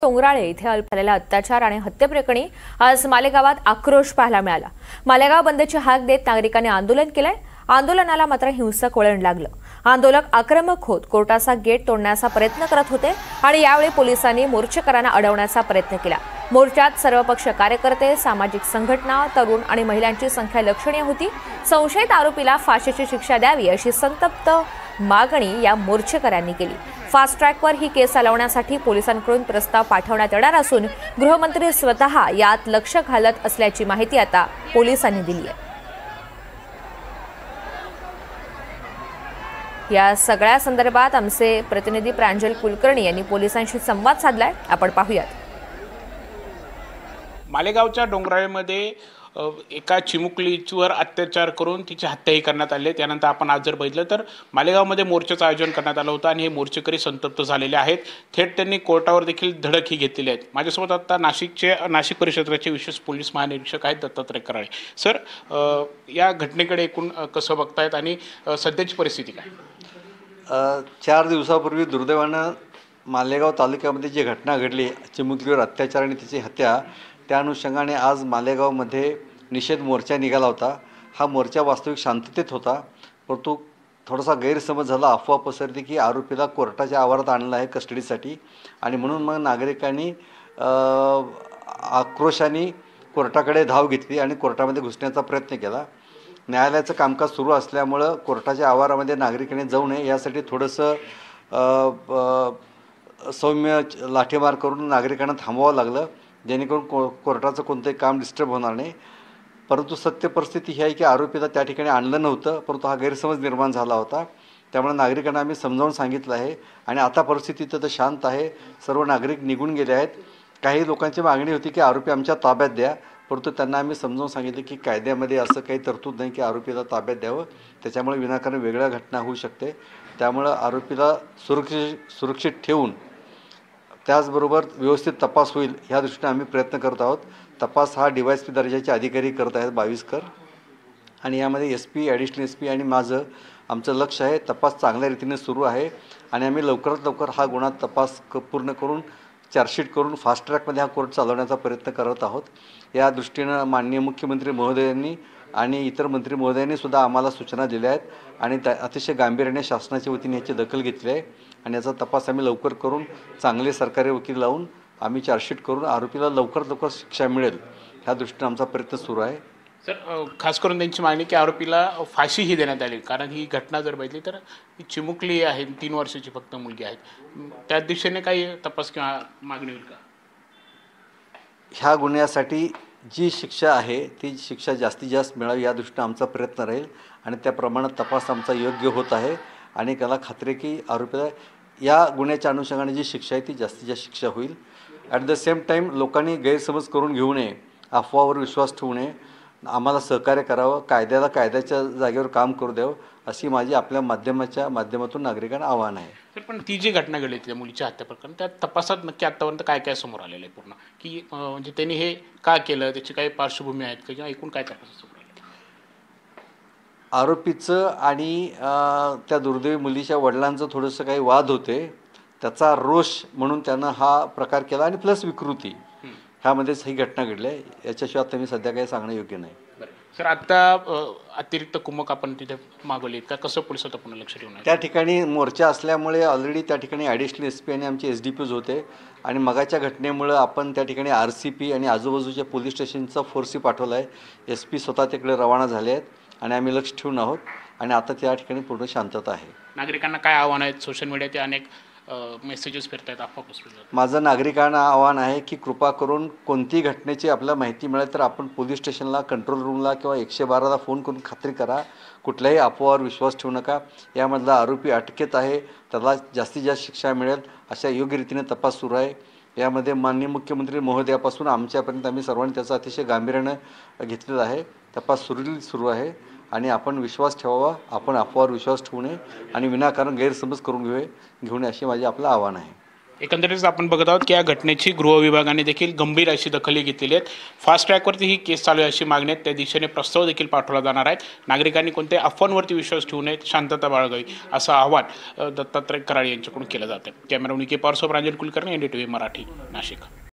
डोंगराळे इथे झालेल्या अत्याचार आणि हत्येप्रकरणी आज मालेगावात आक्रोश पाहायला मिळाला। मालेगाव बंदची हाक देत नागरिकांनी आंदोलन केलंय। आंदोलनाला मात्र हिंसक वळण लागलं। आंदोलक आक्रमक होत कोर्टाचा गेट तोडण्याचा प्रयत्न करत होते आणि यावेळी पोलिसांनी मोर्चेकरांना अडवण्याचा प्रयत्न केला। मोर्चात सर्वपक्षीय कार्यकर्ते, सामाजिक संघटना, तरुण आणि महिलांची संख्या लक्षणीय होती। संशयित आरोपीला फाशीची शिक्षा द्यावी अशी संतप्त मागणी या मोर्चेकऱ्यांनी केली। फास्ट ट्रॅकवर ही केस चालवण्यासाठी पोलिसांकडून प्रस्ताव पाठवण्यात येणार असून गृहमंत्री स्वतः यात लक्ष घालत असल्याची माहिती आता पोलिसांनी दिली आहे। या सगळ्या संदर्भात आमचे प्रतिनिधी प्रांजल कुलकर्णी यांनी पोलिसांशी संवाद साधलाय। आपण पाहूयात। मालेगावच्या डोंगराळेमध्ये एका चिमुकलीवर अत्याचार करून तिची हत्याही करण्यात आली। त्यानंतर आपण आज जर बघितलं तर मालेगावमध्ये मोर्चाचं आयोजन करण्यात आलं होतं आणि हे मोर्चेकरी संतप्त झालेले आहेत। थेट त्यांनी कोर्टावर देखील धडक ही घेतलेली आहे। माझ्यासोबत आता नाशिक परिक्षेत्राचे विशेष पोलीस महानिरीक्षक आहेत दत्तात्रय कराळे सर, या घटनेकडे एकूण कसं बघतायत आणि सध्याची परिस्थिती काय? 4 दिवसापूर्वी दुर्दैवानं मालेगाव तालुक्यामध्ये जी घटना घडली, चिमुकलीवर अत्याचार आणि तिची हत्या, त्या अनुषंगाने आज मालेगावमध्ये निषेध मोर्चा निघाला होता। हा मोर्चा वास्तविक शांततेत होता, परंतु थोडासा गैरसमज झाला। अफवा पसरली की आरोपीला कोर्टाच्या आवारात आणलं आहे कस्टडीसाठी आणि म्हणून मग नागरिकांनी आक्रोशाने कोर्टाकडे धाव घेतली आणि कोर्टामध्ये घुसण्याचा प्रयत्न केला। न्यायालयाचं कामकाज सुरू असल्यामुळं कोर्टाच्या आवारामध्ये नागरिकांनी जाऊ नये यासाठी थोडंसं सौम्य लाठीमार करून नागरिकांना थांबवावं लागलं, जेणेकरून कोर्टाचं कोणतंही काम डिस्टर्ब होणार नाही। परंतु सत्य परिस्थिती ही आहे की आरोपीला त्या ठिकाणी आणलं नव्हतं, परंतु हा गैरसमज निर्माण झाला होता। त्यामुळे नागरिकांना आम्ही समजावून सांगितलं आहे आणि आता परिस्थिती तर शांत आहे। सर्व नागरिक निघून गेले आहेत। काही लोकांची मागणी होती की आरोपी आमच्या ताब्यात द्या, परंतु त्यांना आम्ही समजावून सांगितलं की कायद्यामध्ये असं काही तरतूद नाही की आरोपीला ताब्यात द्यावं, त्याच्यामुळे विनाकारण वेगळ्या घटना होऊ शकते। त्यामुळं आरोपीला सुरक्षित ठेवून त्याचबरोबर व्यवस्थित तपास होईल ह्या दृष्टीने आम्ही प्रयत्न करत आहोत। तपास हा DYSP दर्जाचे अधिकारी करत आहेत 22कर, आणि यामध्ये SP, ॲडिशनल SP आणि आमचं लक्ष आहे। तपास चांगल्या रीतीने सुरू आहे आणि आम्ही लवकरात लवकर हा गुन्हा तपास पूर्ण करून चार्जशीट करून फास्ट ट्रॅकमध्ये हा कोर्ट चालवण्याचा प्रयत्न करत आहोत। या दृष्टीनं माननीय मुख्यमंत्री महोदयांनी आणि इतर मंत्री महोदयांनी सुद्धा आम्हाला सूचना दिल्या आहेत आणि अतिशय गांभीर्याने शासनाच्या वतीने याची दखल घेतली आहे आणि याचा तपास आम्ही लवकर करून चांगले सरकारी वकील लावून आम्ही चार्जशीट करून आरोपीला लवकरात लवकर शिक्षा मिळेल ह्या दृष्टीने आमचा प्रयत्न सुरू आहे। सर, खास करून त्यांची मागणी की आरोपीला फाशीही देण्यात आली, कारण ही घटना जर बघितली तर ही चिमुकली आहे, 3 वर्षाची फक्त मुलगी आहे। त्या दिशेने काही तपास किंवा मागणी होईल का? ह्या गुन्ह्यासाठी जी शिक्षा आहे ती शिक्षा जास्तीत जास्त मिळावी या दृष्टीने आमचा प्रयत्न राहील आणि त्याप्रमाणे तपास आमचा योग्य होत आहे आणि त्याला खात्री की आरोपीला या गुन्ह्याच्या अनुषंगाने जी शिक्षा आहे ती जास्तीत जास्त शिक्षा होईल। ॲट द सेम टाईम लोकांनी गैरसमज करून घेऊ नये, अफवावर विश्वास ठेवू नये, आम्हाला सहकार्य करावं, कायद्याच्या जागेवर काम करू द्यावं अशी माझी आपल्या माध्यमातून नागरिकांना आव्हान आहे। तर पण ती जी घटना घडली त्या मुलीच्या हत्या प्रकरण, त्या तपासात नक्की आतापर्यंत काय काय समोर आलेलं आहे पूर्ण, की म्हणजे त्यांनी हे का केलं, त्याची काही पार्श्वभूमी आहेत का, किंवा एकूण काय तपास समोर आले? आरोपीचं आणि त्या दुर्दैवी मुलीच्या वडिलांचं थोडंसं काही वाद होते, त्याचा रोष म्हणून त्यानं हा प्रकार केला आणि प्लस विकृती ह्यामध्येच ही घटना घडली आहे। याच्याशिवाय आता मी सध्या काही सांगणं योग्य नाही। सर, आता अतिरिक्त कुमक आपण तिथे मागवली का, कसं पोलिसात आपण लक्ष ठेवून? त्या ठिकाणी मोर्चा असल्यामुळे ऑलरेडी त्या ठिकाणी ॲडिशनल SP आणि आमचे SDPs होते आणि मगाच्या घटनेमुळं आपण त्या ठिकाणी RCP आणि आजूबाजूच्या पोलीस स्टेशनचा फोर्सही पाठवला आहे। SP स्वतः तिकडे रवाना झाले आहेत आणि आम्ही लक्ष ठेवून आहोत आणि आता त्या ठिकाणी पूर्ण शांतता आहे। नागरिकांना काय आव्हान आहेत? सोशल मीडियाचे अनेक मेसेजेस फिरतायत, अफवा पसरतात। माझं नागरिकांना आव्हान आहे की कृपा करून कोणती घटनेची आपल्याला माहिती मिळेल तर आपण पोलीस स्टेशनला, कंट्रोल रूमला किंवा 112ला फोन करून खात्री करा। कुठल्याही अफवावर विश्वास ठेवू नका। यामधला आरोपी अटकेत आहे, त्याला जास्तीत जास्त शिक्षा मिळेल अशा योग्य रीतीने तपास सुरू आहे। यामध्ये माननीय मुख्यमंत्री महोदयापासून आमच्यापर्यंत आम्ही सर्वांनी त्याचा अतिशय गांभीर्यानं घेतलेला आहे। तपास सुरू आहे आणि आपण विश्वास ठेवावा, आपण अफवावर विश्वास ठेवू नये आणि विनाकारण गैरसमज करून घेऊ नये अशी माझी आपलं आव्हान आहे। एकंदरीत आपण बघत आहोत की या घटनेची गृह विभागाने देखील गंभीर अशी दखल घेतलेली आहे. फास्ट ट्रॅकवरती ही केस चालू आहे अशी मागणी आहे. त्या दिशेने प्रस्ताव देखील पाठवला जाणार आहे. नागरिकांनी कोणत्याही अफवांवरती विश्वास ठेवू नये, शांतता बाळगावी असं आवाहन दत्तात्रय कराड यांच्याकडून केलं जातं. कॅमेरा निके पारसो प्रांजल कुलकर्णी, NDTV मराठी, नाशिक.